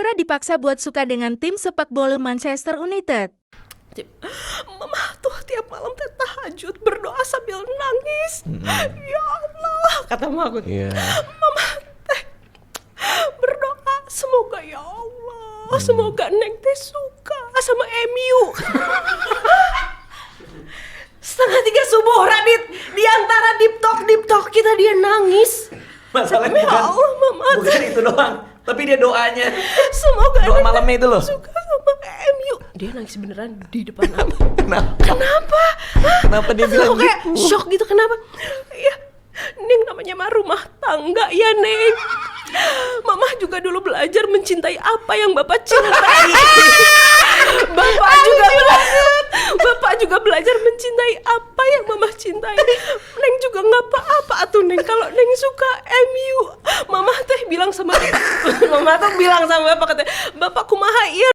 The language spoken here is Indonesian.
Dora dipaksa buat suka dengan tim sepak bola Manchester United. Mama tuh tiap malam teh tahajud berdoa sambil nangis. Ya Allah, kata mama aku. Mama teh berdoa semoga ya Allah, semoga Neng teh suka sama MU. Setengah 3 subuh Radit, di antara deep talk kita dia nangis. Masalahnya ya Allah, Mama bukan itu doang, tapi dia doanya. Semoga doa malamnya itu loh. Suka sama MU. Dia nangis beneran di depan aku. Kenapa? Kenapa dia bilang kayak gitu? shock gitu, kenapa? Ya, Neng namanya mah rumah tangga ya, Neng. Mama juga dulu belajar mencintai apa yang Bapak cintai. Bapak juga belajar mencintai apa yang Mama cintai. Neng juga nggak apa-apa atuh, Neng, kalau Neng suka MU. Mama teh bilang sama Bapak katanya, Bapak kumaha ieu